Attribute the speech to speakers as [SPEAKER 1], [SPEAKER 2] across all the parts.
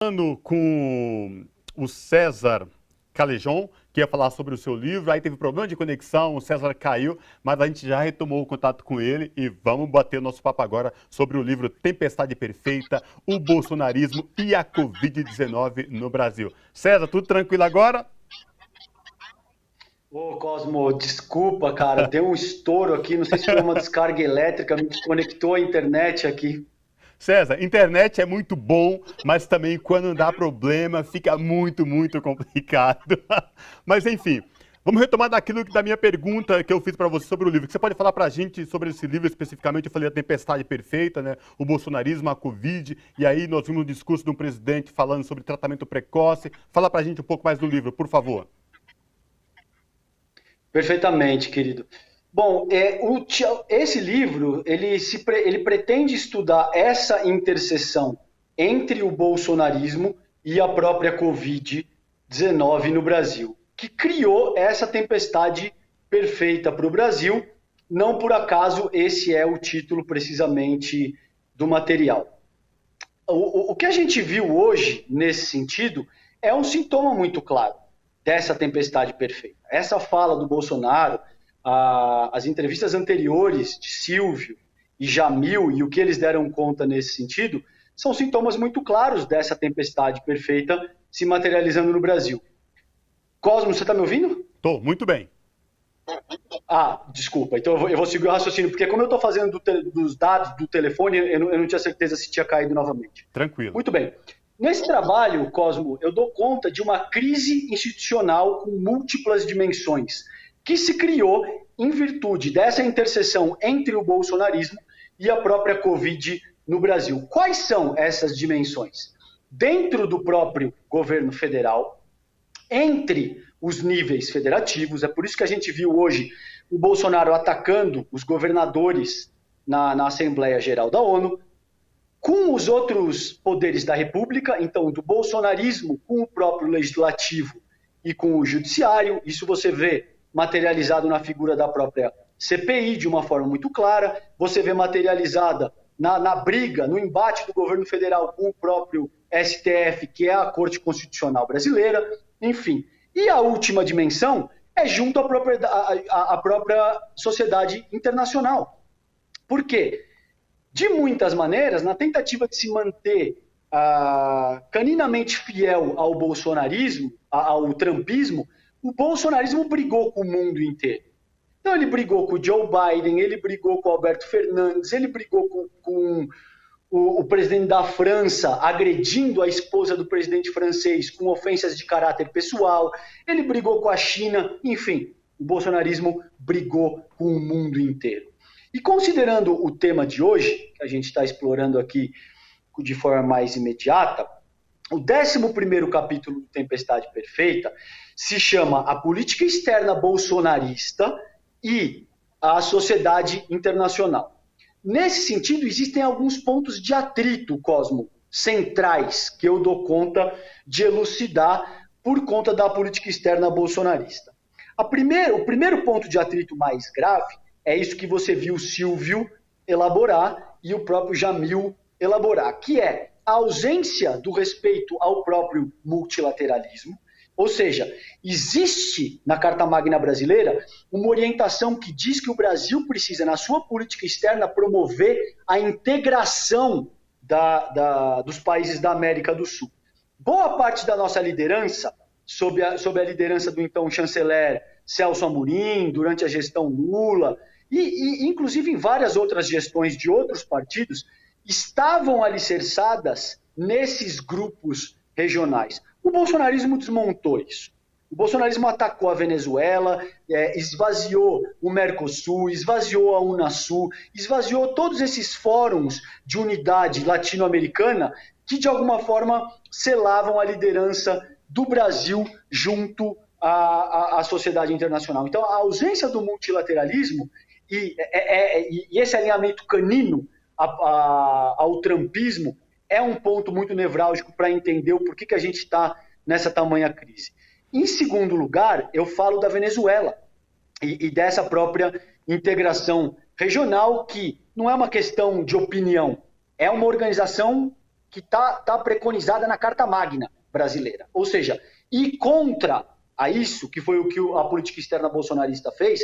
[SPEAKER 1] Falando com o César Calejon, que ia falar sobre o seu livro, aí teve problema de conexão, o César caiu, mas a gente já retomou o contato com ele e vamos bater o nosso papo agora sobre o livro Tempestade Perfeita, o bolsonarismo e a Covid-19 no Brasil. César, tudo tranquilo agora?
[SPEAKER 2] Ô, Cosmo, desculpa, cara, deu um estouro aqui, não sei se foi uma descarga elétrica, me desconectou a internet aqui.
[SPEAKER 1] César, internet é muito bom, mas também quando dá problema fica muito complicado. Mas enfim, vamos retomar da minha pergunta que eu fiz para você sobre o livro. Você pode falar para a gente sobre esse livro especificamente? Eu falei a Tempestade Perfeita, né? O bolsonarismo, a Covid, e aí nós vimos um discurso de um presidente falando sobre tratamento precoce. Fala para a gente um pouco mais do livro, por favor.
[SPEAKER 2] Perfeitamente, querido. Bom, esse livro, ele pretende estudar essa interseção entre o bolsonarismo e a própria Covid-19 no Brasil, que criou essa tempestade perfeita para o Brasil. Não por acaso esse é o título precisamente do material. O que a gente viu hoje, nesse sentido, é um sintoma muito claro dessa tempestade perfeita. Essa fala do Bolsonaro, as entrevistas anteriores de Silvio e Jamil e o que eles deram conta nesse sentido, são sintomas muito claros dessa tempestade perfeita se materializando no Brasil. Cosmo, você está me ouvindo?
[SPEAKER 1] Tô, muito bem.
[SPEAKER 2] Desculpa, então eu vou seguir o raciocínio, porque como eu estou fazendo dos dados do telefone, eu não tinha certeza se tinha caído novamente.
[SPEAKER 1] Tranquilo.
[SPEAKER 2] Muito bem. Nesse trabalho, Cosmo, eu dou conta de uma crise institucional com múltiplas dimensões, que se criou em virtude dessa interseção entre o bolsonarismo e a própria Covid no Brasil. Quais são essas dimensões? Dentro do próprio governo federal, entre os níveis federativos, é por isso que a gente viu hoje o Bolsonaro atacando os governadores na Assembleia Geral da ONU, com os outros poderes da República, então do bolsonarismo com o próprio legislativo e com o judiciário. Isso você vê materializado na figura da própria CPI de uma forma muito clara, você vê materializada na briga, no embate do governo federal com o próprio STF, que é a Corte Constitucional Brasileira, enfim. E a última dimensão é junto à própria sociedade internacional. Por quê? De muitas maneiras, na tentativa de se manter caninamente fiel ao bolsonarismo, ao trumpismo, o bolsonarismo brigou com o mundo inteiro. Então ele brigou com o Joe Biden, ele brigou com o Alberto Fernandes, ele brigou com o presidente da França agredindo a esposa do presidente francês com ofensas de caráter pessoal, ele brigou com a China, enfim, o bolsonarismo brigou com o mundo inteiro. E considerando o tema de hoje, que a gente está explorando aqui de forma mais imediata, o 11º capítulo do Tempestade Perfeita se chama A Política Externa Bolsonarista e a Sociedade Internacional. Nesse sentido, existem alguns pontos de atrito, Cosmo, centrais, que eu dou conta de elucidar por conta da política externa bolsonarista. O primeiro ponto de atrito mais grave é isso que você viu o Silvio elaborar e o próprio Jamil elaborar, que é a ausência do respeito ao próprio multilateralismo, ou seja, existe na Carta Magna brasileira uma orientação que diz que o Brasil precisa, na sua política externa, promover a integração dos países da América do Sul. Boa parte da nossa liderança, sob a liderança do então chanceler Celso Amorim, durante a gestão Lula, e inclusive em várias outras gestões de outros partidos, estavam alicerçadas nesses grupos regionais. O bolsonarismo desmontou isso. O bolsonarismo atacou a Venezuela, esvaziou o Mercosul, esvaziou a Unasul, esvaziou todos esses fóruns de unidade latino-americana que, de alguma forma, selavam a liderança do Brasil junto à sociedade internacional. Então, a ausência do multilateralismo e esse alinhamento canino ao trumpismo é um ponto muito nevrálgico para entender o porquê que a gente está nessa tamanha crise. Em segundo lugar, eu falo da Venezuela e dessa própria integração regional que não é uma questão de opinião, é uma organização que tá preconizada na Carta Magna brasileira. Ou seja, ir contra a isso, que foi o que a política externa bolsonarista fez,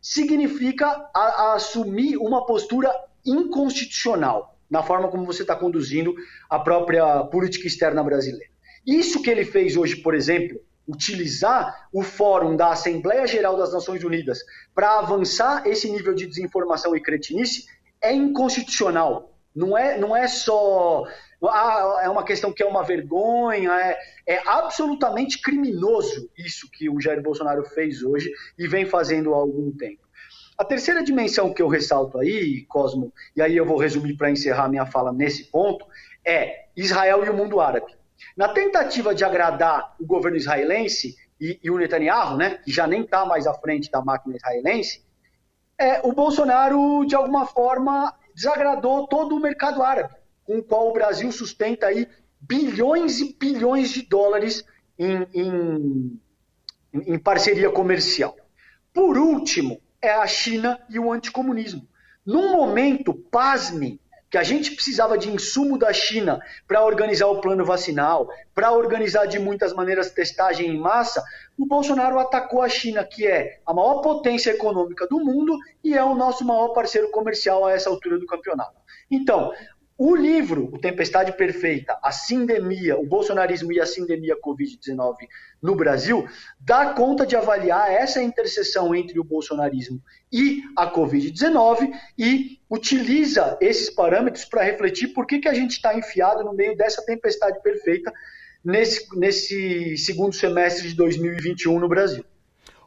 [SPEAKER 2] significa assumir uma postura inconstitucional na forma como você está conduzindo a própria política externa brasileira. Isso que ele fez hoje, por exemplo, utilizar o fórum da Assembleia Geral das Nações Unidas para avançar esse nível de desinformação e cretinice é inconstitucional. Não é só... é uma questão que é uma vergonha, é absolutamente criminoso isso que o Jair Bolsonaro fez hoje e vem fazendo há algum tempo. A terceira dimensão que eu ressalto aí, Cosmo, e aí eu vou resumir para encerrar minha fala nesse ponto, é Israel e o mundo árabe. Na tentativa de agradar o governo israelense e o Netanyahu, né, que já nem está mais à frente da máquina israelense, o Bolsonaro, de alguma forma, desagradou todo o mercado árabe, com o qual o Brasil sustenta aí bilhões e bilhões de dólares em parceria comercial. Por último, é a China e o anticomunismo. Num momento, pasme, que a gente precisava de insumo da China para organizar o plano vacinal, para organizar de muitas maneiras testagem em massa, o Bolsonaro atacou a China, que é a maior potência econômica do mundo e é o nosso maior parceiro comercial a essa altura do campeonato. Então, o livro, O Tempestade Perfeita, a sindemia, o bolsonarismo e a sindemia Covid-19 no Brasil, dá conta de avaliar essa interseção entre o bolsonarismo e a Covid-19 e utiliza esses parâmetros para refletir por que a gente está enfiado no meio dessa tempestade perfeita nesse segundo semestre de 2021 no Brasil.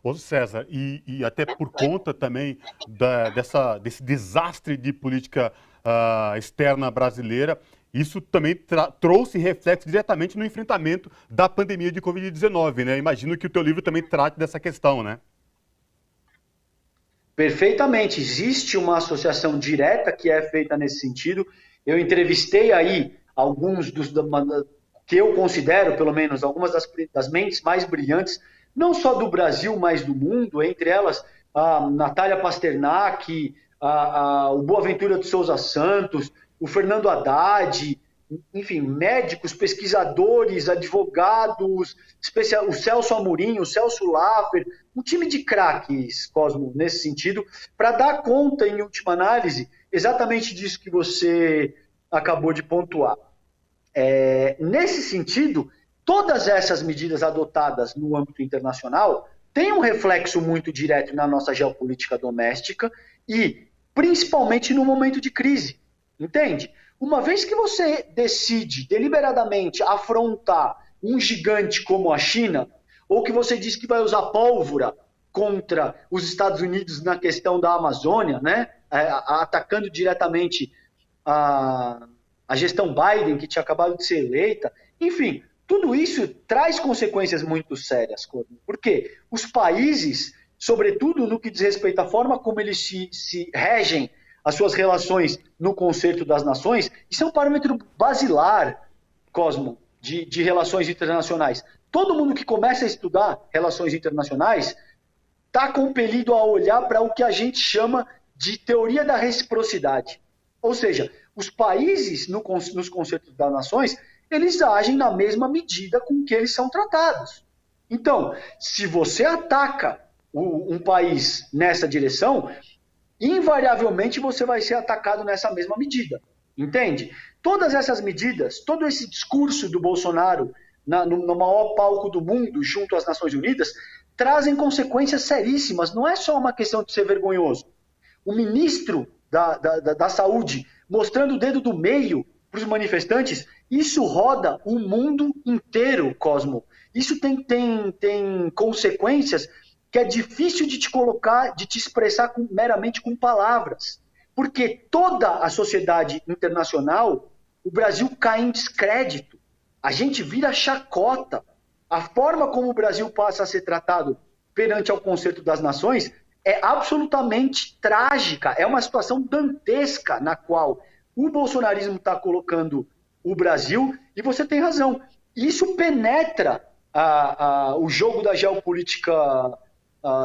[SPEAKER 1] Ô César, e até por conta também desse desastre de política externa brasileira, isso também trouxe reflexo diretamente no enfrentamento da pandemia de Covid-19, né? Imagino que o teu livro também trate dessa questão, né?
[SPEAKER 2] Perfeitamente. Existe uma associação direta que é feita nesse sentido. Eu entrevistei aí alguns que eu considero, pelo menos, algumas das mentes mais brilhantes, não só do Brasil, mas do mundo, entre elas a Natália Pasternak, o Boaventura de Souza Santos, o Fernando Haddad, enfim, médicos, pesquisadores, advogados, o Celso Amorim, o Celso Laffer, um time de craques, Cosmo, nesse sentido, para dar conta, em última análise, exatamente disso que você acabou de pontuar. Nesse sentido, todas essas medidas adotadas no âmbito internacional têm um reflexo muito direto na nossa geopolítica doméstica e, principalmente, no momento de crise. Entende? Uma vez que você decide deliberadamente afrontar um gigante como a China, ou que você diz que vai usar pólvora contra os Estados Unidos na questão da Amazônia, né? Atacando diretamente a gestão Biden, que tinha acabado de ser eleita, enfim, tudo isso traz consequências muito sérias. Por quê? Os países, sobretudo no que diz respeito à forma como eles se regem as suas relações no concerto das nações, isso é um parâmetro basilar, Cosmo, de relações internacionais. Todo mundo que começa a estudar relações internacionais está compelido a olhar para o que a gente chama de teoria da reciprocidade. Ou seja, os países nos concertos das nações, eles agem na mesma medida com que eles são tratados. Então, se você ataca um país nessa direção, invariavelmente você vai ser atacado nessa mesma medida, entende? Todas essas medidas, todo esse discurso do Bolsonaro no maior palco do mundo, junto às Nações Unidas, trazem consequências seríssimas, não é só uma questão de ser vergonhoso. O ministro da Saúde mostrando o dedo do meio para os manifestantes, isso roda o mundo inteiro, Cosmo. Isso tem consequências que é difícil de te colocar, de te expressar meramente com palavras. Porque toda a sociedade internacional, o Brasil cai em descrédito. A gente vira chacota. A forma como o Brasil passa a ser tratado perante ao concerto das nações é absolutamente trágica. É uma situação dantesca na qual o bolsonarismo está colocando o Brasil, e você tem razão. Isso penetra o jogo da geopolítica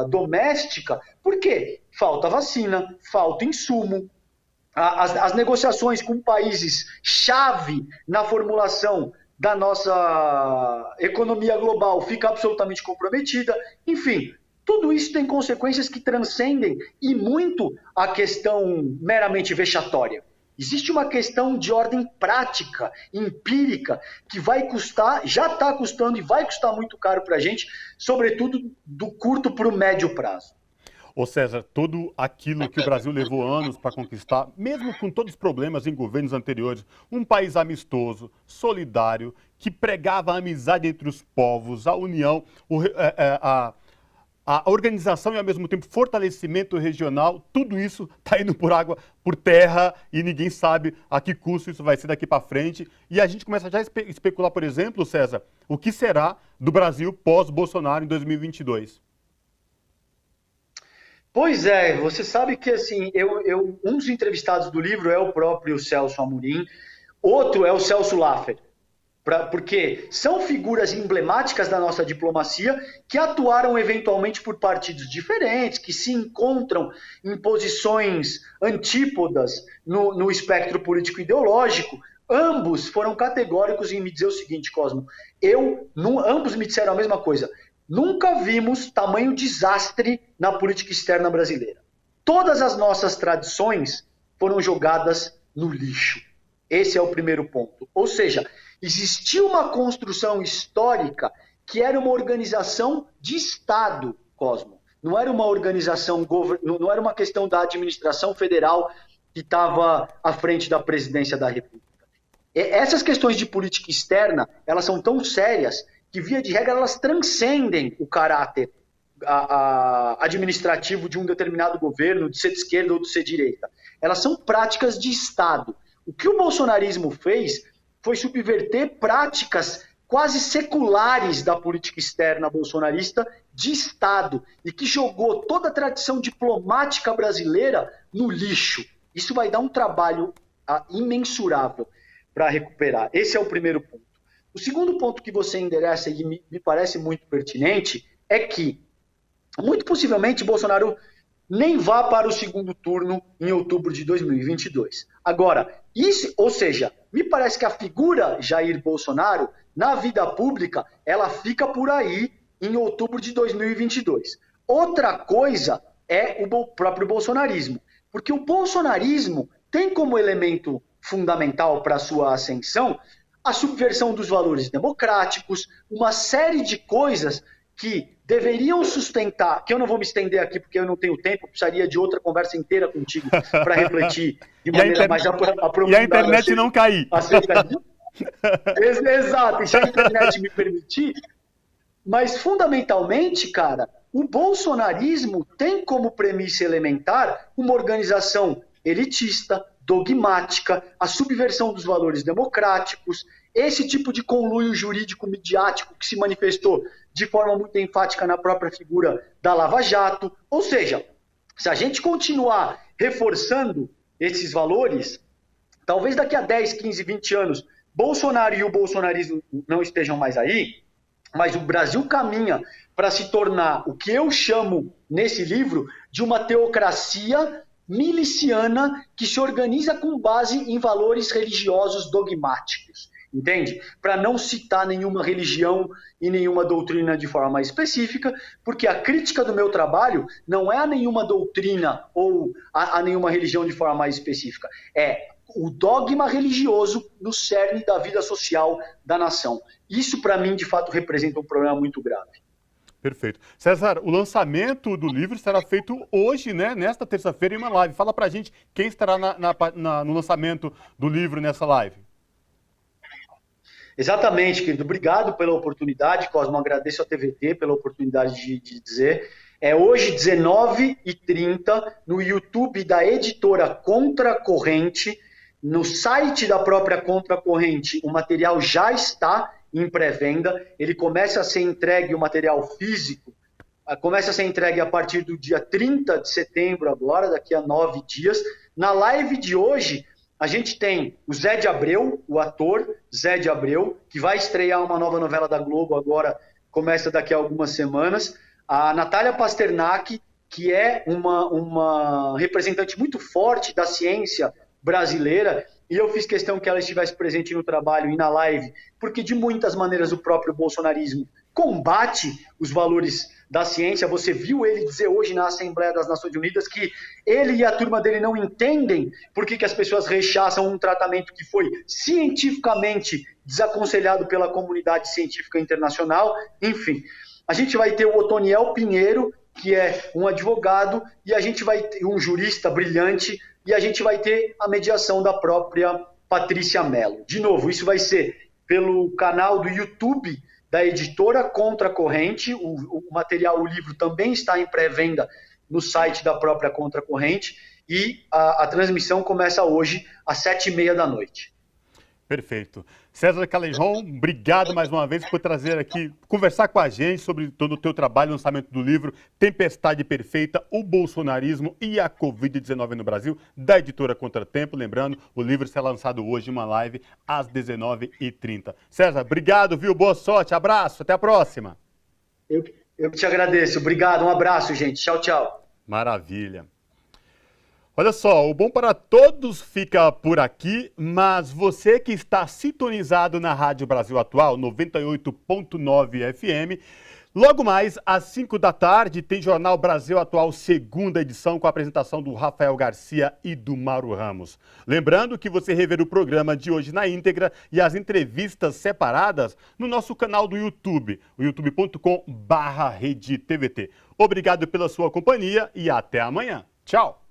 [SPEAKER 2] doméstica, porque falta vacina, falta insumo, as negociações com países-chave na formulação da nossa economia global fica absolutamente comprometida. Enfim, tudo isso tem consequências que transcendem e muito a questão meramente vexatória. Existe uma questão de ordem prática, empírica, que vai custar, já está custando e vai custar muito caro para a gente, sobretudo do curto para o médio prazo.
[SPEAKER 1] Ô César, tudo aquilo que o Brasil levou anos para conquistar, mesmo com todos os problemas em governos anteriores, um país amistoso, solidário, que pregava a amizade entre os povos, a união, a organização e, ao mesmo tempo, fortalecimento regional, tudo isso está indo por água, por terra, e ninguém sabe a que custo isso vai ser daqui para frente. E a gente começa já a especular, por exemplo, César, o que será do Brasil pós-Bolsonaro em 2022?
[SPEAKER 2] Pois é, você sabe que assim, um dos entrevistados do livro é o próprio Celso Amorim, outro é o Celso Laffer, porque são figuras emblemáticas da nossa diplomacia que atuaram eventualmente por partidos diferentes, que se encontram em posições antípodas no espectro político-ideológico. Ambos foram categóricos em me dizer o seguinte, Cosmo, ambos me disseram a mesma coisa. Nunca vimos tamanho desastre na política externa brasileira. Todas as nossas tradições foram jogadas no lixo. Esse é o primeiro ponto. Ou seja, existia uma construção histórica que era uma organização de Estado, Cosmo. Não era uma organização, não era uma questão da administração federal que estava à frente da presidência da República. Essas questões de política externa, elas são tão sérias que, via de regra, elas transcendem o caráter administrativo de um determinado governo, de ser de esquerda ou de ser de direita. Elas são práticas de Estado. O que o bolsonarismo fez foi subverter práticas quase seculares da política externa bolsonarista de Estado e que jogou toda a tradição diplomática brasileira no lixo. Isso vai dar um trabalho imensurável para recuperar. Esse é o primeiro ponto. O segundo ponto que você endereça e me parece muito pertinente é que, muito possivelmente, Bolsonaro nem vá para o segundo turno em outubro de 2022. Agora, ou seja, me parece que a figura Jair Bolsonaro, na vida pública, ela fica por aí em outubro de 2022. Outra coisa é o próprio bolsonarismo, porque o bolsonarismo tem como elemento fundamental para a sua ascensão a subversão dos valores democráticos, uma série de coisas que deveriam sustentar, que eu não vou me estender aqui porque eu não tenho tempo, eu precisaria de outra conversa inteira contigo para refletir de maneira mais aprofundada.
[SPEAKER 1] E a internet não cair.
[SPEAKER 2] Exato, se a internet me permitir. Mas, fundamentalmente, cara, o bolsonarismo tem como premissa elementar uma organização elitista, dogmática, a subversão dos valores democráticos, esse tipo de conluio jurídico midiático que se manifestou de forma muito enfática na própria figura da Lava Jato. Ou seja, se a gente continuar reforçando esses valores, talvez daqui a 10, 15, 20 anos, Bolsonaro e o bolsonarismo não estejam mais aí, mas o Brasil caminha para se tornar o que eu chamo nesse livro de uma teocracia miliciana que se organiza com base em valores religiosos dogmáticos, entende? Para não citar nenhuma religião e nenhuma doutrina de forma mais específica, porque a crítica do meu trabalho não é a nenhuma doutrina ou a nenhuma religião de forma mais específica, é o dogma religioso no cerne da vida social da nação. Isso, para mim, de fato, representa um problema muito grave.
[SPEAKER 1] Perfeito. César, o lançamento do livro será feito hoje, né? Nesta terça-feira, em uma live. Fala pra gente quem estará no lançamento do livro nessa live.
[SPEAKER 2] Exatamente, querido. Obrigado pela oportunidade, Cosmo. Agradeço a TVT pela oportunidade de dizer. É hoje, 19h30, no YouTube da editora Contracorrente, no site da própria Contracorrente, o material já está em pré-venda, ele começa a ser entregue, o material físico, começa a ser entregue a partir do dia 30 de setembro agora, daqui a 9 dias. Na live de hoje, a gente tem o Zé de Abreu, o ator Zé de Abreu, que vai estrear uma nova novela da Globo agora, começa daqui a algumas semanas. A Natália Pasternak, que é uma representante muito forte da ciência brasileira, e eu fiz questão que ela estivesse presente no trabalho e na live, porque de muitas maneiras o próprio bolsonarismo combate os valores da ciência. Você viu ele dizer hoje na Assembleia das Nações Unidas que ele e a turma dele não entendem por que as pessoas rechaçam um tratamento que foi cientificamente desaconselhado pela comunidade científica internacional. Enfim, a gente vai ter o Otoniel Pinheiro, que é um advogado, e a gente vai ter um jurista brilhante, e a gente vai ter a mediação da própria Patrícia Mello. De novo, isso vai ser pelo canal do YouTube da editora Contra Corrente. O material, o livro também está em pré-venda no site da própria Contra Corrente, e a transmissão começa hoje às 7h30 da noite.
[SPEAKER 1] Perfeito. César Calenjon, obrigado mais uma vez por trazer aqui, conversar com a gente sobre todo o teu trabalho, lançamento do livro Tempestade Perfeita, o Bolsonarismo e a Covid-19 no Brasil, da editora Contratempo. Lembrando, o livro será lançado hoje em uma live às 19h30. César, obrigado, viu? Boa sorte, abraço, até a próxima.
[SPEAKER 2] Eu te agradeço, obrigado, um abraço, gente. Tchau, tchau.
[SPEAKER 1] Maravilha. Olha só, o Bom para Todos fica por aqui, mas você que está sintonizado na Rádio Brasil Atual, 98.9 FM, logo mais às 5 da tarde tem Jornal Brasil Atual, segunda edição, com a apresentação do Rafael Garcia e do Mauro Ramos. Lembrando que você revê o programa de hoje na íntegra e as entrevistas separadas no nosso canal do YouTube, o youtube.com/RedeTVT. Obrigado pela sua companhia e até amanhã. Tchau!